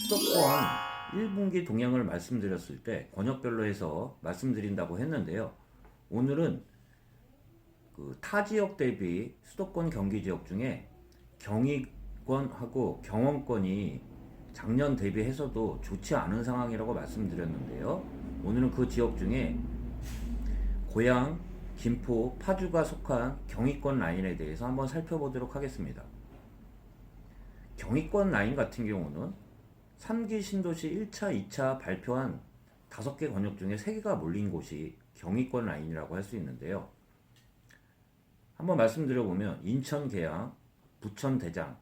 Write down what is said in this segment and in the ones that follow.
수도권 1분기 동향을 말씀드렸을 때 권역별로 해서 말씀드린다고 했는데요. 오늘은 그 타 지역 대비 수도권 경기 지역 중에 경의권하고 경원권이 작년 대비해서도 좋지 않은 상황이라고 말씀드렸는데요. 오늘은 그 지역 중에 고양, 김포, 파주가 속한 경의권 라인에 대해서 한번 살펴보도록 하겠습니다. 경의권 라인 같은 경우는 3기 신도시 1차, 2차 발표한 5개 권역 중에 3개가 몰린 곳이 경의권 라인이라고 할 수 있는데요. 한번 말씀드려보면 인천 계양, 부천 대장,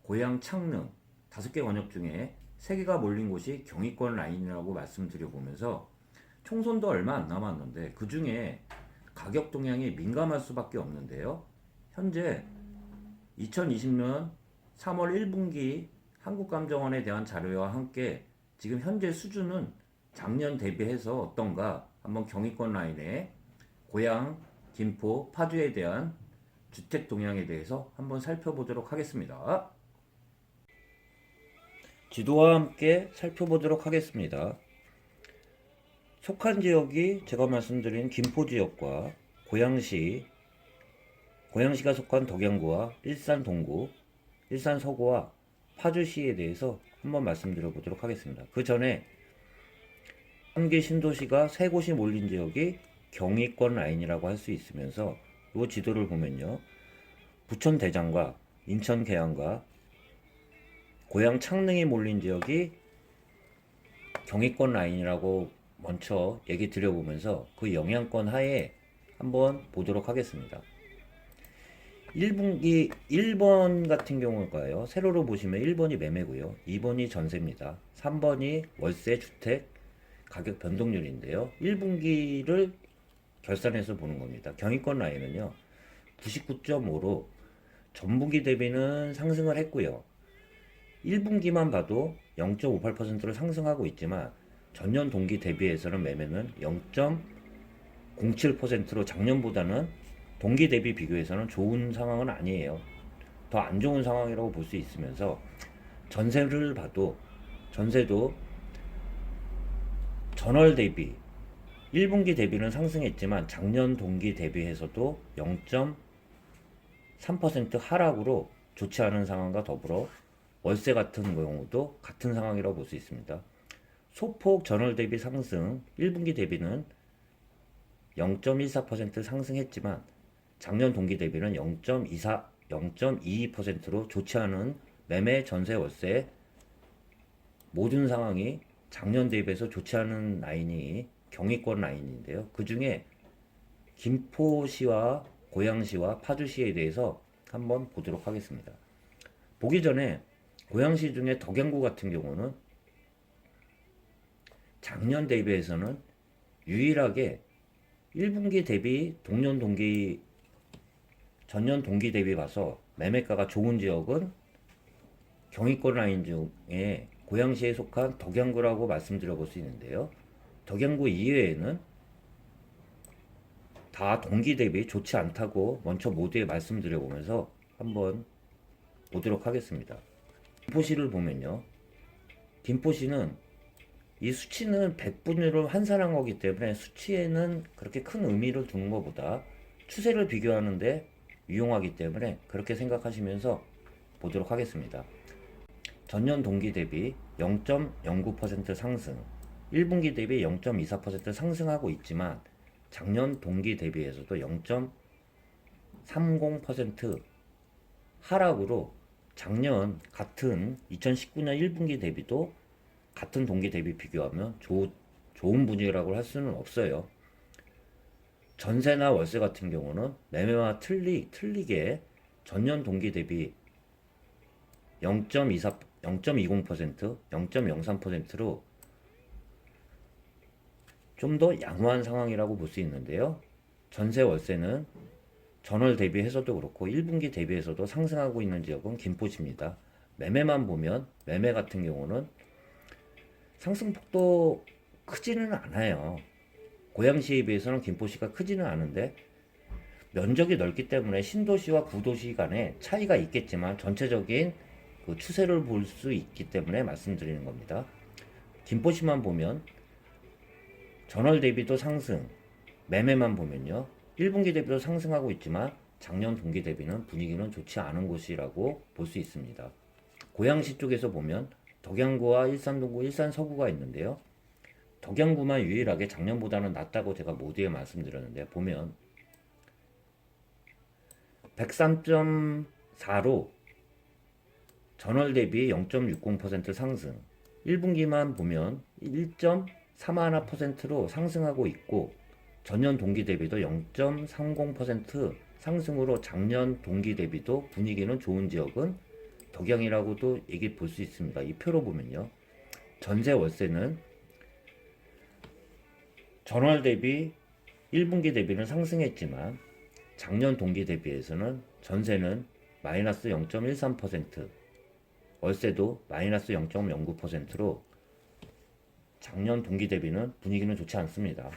고양 창릉 5개 권역 중에 3개가 몰린 곳이 경의권 라인이라고 말씀드려보면서 총선도 얼마 안 남았는데 그 중에 가격 동향이 민감할 수밖에 없는데요. 현재 2020년 3월 1분기 한국감정원에 대한 자료와 함께 지금 현재 수준은 작년 대비해서 어떤가 한번 경의권 라인에 고양, 김포, 파주에 대한 주택 동향에 대해서 한번 살펴보도록 하겠습니다. 지도와 함께 살펴보도록 하겠습니다. 속한 지역이 제가 말씀드린 김포 지역과 고양시가 속한 덕양구와 일산 동구, 일산 서구와 파주시에 대해서 한번 말씀드려 보도록 하겠습니다. 그 전에 3기 신도시가 3곳이 몰린 지역이 경의권 라인이라고 할 수 있으면서 이 지도를 보면요. 부천 대장과 인천 계양과 고양 창릉이 몰린 지역이 경의권 라인이라고 먼저 얘기 드려보면서 그 영향권 하에 한번 보도록 하겠습니다. 1분기 1번 같은 경우가요. 세로로 보시면 1번이 매매고요. 2번이 전세입니다. 3번이 월세 주택 가격 변동률인데요. 1분기를 결산해서 보는 겁니다. 경의권 라인은요. 99.5로 전분기 대비는 상승을 했고요. 1분기만 봐도 0.58%로 상승하고 있지만 전년 동기 대비해서는 매매는 0.07%로 작년보다는 동기 대비 비교해서는 좋은 상황은 아니에요. 더 안 좋은 상황이라고 볼 수 있으면서 전세를 봐도 전세도 전월 대비 1분기 대비는 상승했지만 작년 동기 대비해서도 0.3% 하락으로 좋지 않은 상황과 더불어 월세 같은 경우도 같은 상황이라고 볼 수 있습니다. 소폭 전월 대비 상승 1분기 대비는 0.14% 상승했지만 작년 동기 대비는 0.22%로 좋지 않은 매매, 전세, 월세 모든 상황이 작년 대비해서 좋지 않은 라인이 경의권 라인인데요. 그 중에 김포시와 고양시와 파주시에 대해서 한번 보도록 하겠습니다. 보기 전에 고양시 중에 덕양구 같은 경우는 작년 대비해서는 유일하게 1분기 대비 전년 동기 대비 봐서 매매가가 좋은 지역은 경의권 라인 중에 고양시에 속한 덕양구라고 말씀드려 볼 수 있는데요. 덕양구 이외에는 다 동기 대비 좋지 않다고 먼저 모두에 말씀드려 보면서 한번 보도록 하겠습니다. 김포시를 보면요. 김포시는 이 수치는 백분율을 환산한 거기 때문에 수치에는 그렇게 큰 의미를 두는 것보다 추세를 비교하는데 유용하기 때문에 그렇게 생각하시면서 보도록 하겠습니다. 전년 동기 대비 0.09% 상승, 1분기 대비 0.24% 상승하고 있지만 작년 동기 대비해서도 0.30% 하락으로 작년 같은 2019년 1분기 대비도 같은 동기 대비 비교하면 좋은 분위기라고 할 수는 없어요. 전세나 월세 같은 경우는 매매와 틀리게 전년 동기 대비 0.20%, 0.03%로 좀 더 양호한 상황이라고 볼 수 있는데요. 전세 월세는 전월 대비해서도 그렇고 1분기 대비해서도 상승하고 있는 지역은 김포시입니다. 매매만 보면 매매 같은 경우는 상승폭도 크지는 않아요. 고양시에 비해서는 김포시가 크지는 않은데 면적이 넓기 때문에 신도시와 구도시 간에 차이가 있겠지만 전체적인 그 추세를 볼 수 있기 때문에 말씀드리는 겁니다. 김포시만 보면 전월 대비도 상승, 매매만 보면요 1분기 대비도 상승하고 있지만 작년 동기 대비는 분위기는 좋지 않은 곳이라고 볼 수 있습니다. 고양시 쪽에서 보면 덕양구와 일산동구, 일산서구가 있는데요. 덕양구만 유일하게 작년보다는 낫다고 제가 모두에 말씀드렸는데 보면 103.4로 전월 대비 0.60% 상승, 1분기만 보면 1.31%로 상승하고 있고 전년 동기 대비도 0.30% 상승으로 작년 동기 대비도 분위기는 좋은 지역은 덕양이라고도 얘기 볼 수 있습니다. 이 표로 보면요. 전세 월세는 전월 대비 1분기 대비는 상승했지만 작년 동기 대비해서는 전세는 마이너스 0.13%, 월세도 마이너스 0.09%로 작년 동기 대비는 분위기는 좋지 않습니다.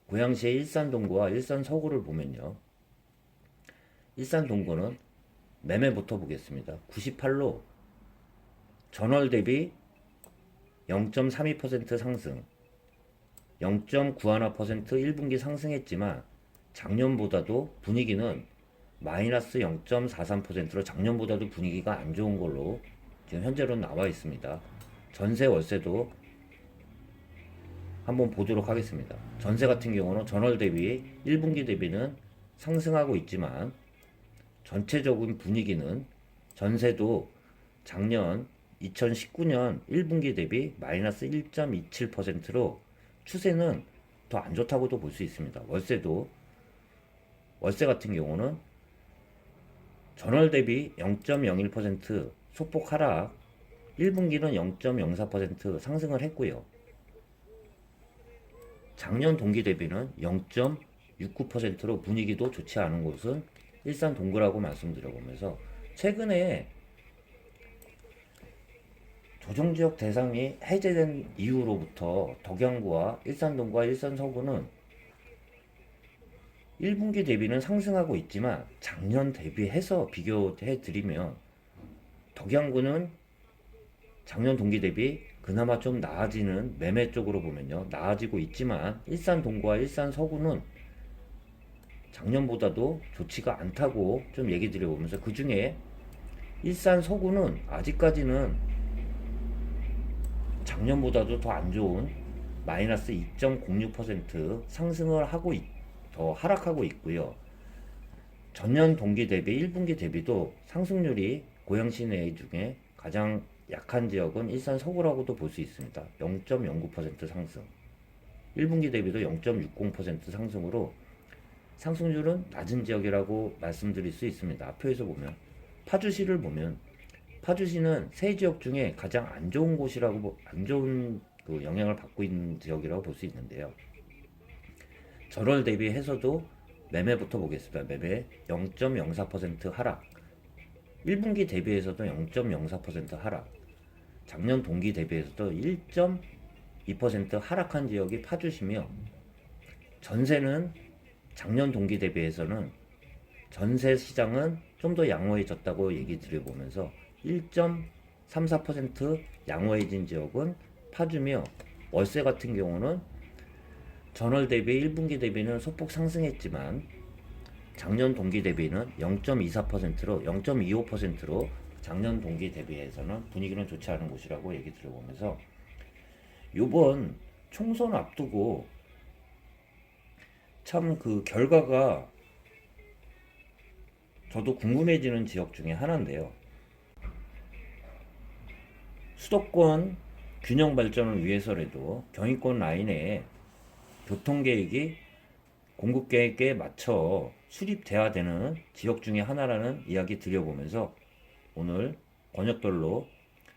고양시의 일산동구와 일산서구를 보면요. 일산동구는 매매부터 보겠습니다. 98로 전월 대비 0.32% 상승, 0.91% 1분기 상승했지만 작년보다도 분위기는 마이너스 0.43%로 작년보다도 분위기가 안 좋은 걸로 지금 현재로는 나와 있습니다. 전세 월세도 한번 보도록 하겠습니다. 전세 같은 경우는 전월 대비 1분기 대비는 상승하고 있지만 전체적인 분위기는 전세도 작년 2019년 1분기 대비 마이너스 1.27%로 추세는 더 안 좋다고도 볼 수 있습니다. 월세 같은 경우는 전월 대비 0.01% 소폭 하락, 1분기는 0.04% 상승을 했고요. 작년 동기 대비는 0.69%로 분위기도 좋지 않은 곳은 일산 동구라고 말씀드려보면서 최근에 조정지역 대상이 해제된 이후로부터 덕양구와 일산동구와 일산서구는 1분기 대비는 상승하고 있지만 작년 대비해서 비교해 드리면 덕양구는 작년 동기 대비 그나마 좀 나아지는 매매 쪽으로 보면요 나아지고 있지만 일산동구와 일산서구는 작년보다도 좋지가 않다고 좀 얘기 드려보면서 그 중에 일산서구는 아직까지는 작년보다도 더 안 좋은 마이너스 2.06% 상승을 하고 더 하락하고 있고요. 전년 동기 대비 1분기 대비도 상승률이 고양시 내 중에 가장 약한 지역은 일산 서구라고도 볼 수 있습니다. 0.09% 상승, 1분기 대비도 0.60% 상승으로 상승률은 낮은 지역이라고 말씀드릴 수 있습니다. 표에서 보면 파주시를 보면 파주시는 세 지역 중에 가장 안 좋은 곳이라고 안 좋은 그 영향을 받고 있는 지역이라고 볼 수 있는데요. 전월 대비해서도 매매부터 보겠습니다. 매매 0.04% 하락, 1분기 대비해서도 0.04% 하락, 작년 동기 대비해서도 1.2% 하락한 지역이 파주시며 전세는 작년 동기 대비해서는 전세 시장은 좀 더 양호해졌다고 얘기 드려보면서 1.34% 양호해진 지역은 파주며 월세 같은 경우는 전월 대비 1분기 대비는 소폭 상승했지만 작년 동기 대비는 0.24%로 0.25%로 작년 동기 대비해서는 분위기는 좋지 않은 곳이라고 얘기 드려보면서 요번 총선 앞두고 참 그 결과가 저도 궁금해지는 지역 중에 하나인데요. 수도권 균형 발전을 위해서라도 경의권 라인에 교통계획이 공급계획에 맞춰 수립돼야 되는 지역 중에 하나라는 이야기 드려보면서 오늘 권역별로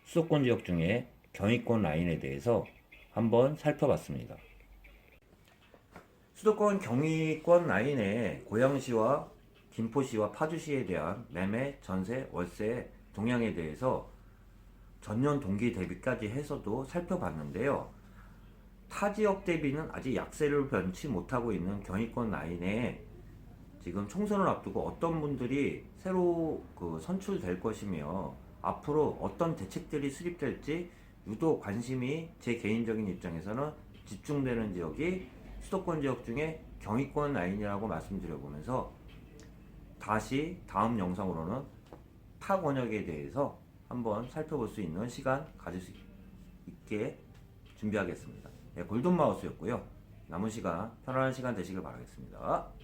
수도권 지역 중에 경의권 라인에 대해서 한번 살펴봤습니다. 수도권 경의권 라인의 고양시와 김포시와 파주시에 대한 매매, 전세, 월세 동향에 대해서 전년 동기 대비까지 해서도 살펴봤는데요. 타 지역 대비는 아직 약세를 변치 못하고 있는 경의권 라인에 지금 총선을 앞두고 어떤 분들이 새로 선출될 것이며 앞으로 어떤 대책들이 수립될지 유독 관심이 제 개인적인 입장에서는 집중되는 지역이 수도권 지역 중에 경의권 라인이라고 말씀드려보면서 다시 다음 영상으로는 타 권역에 대해서 한번 살펴볼 수 있는 시간 가질 수 있게 준비하겠습니다. 네, 골든마우스였고요. 남은 시간 편안한 시간 되시길 바라겠습니다.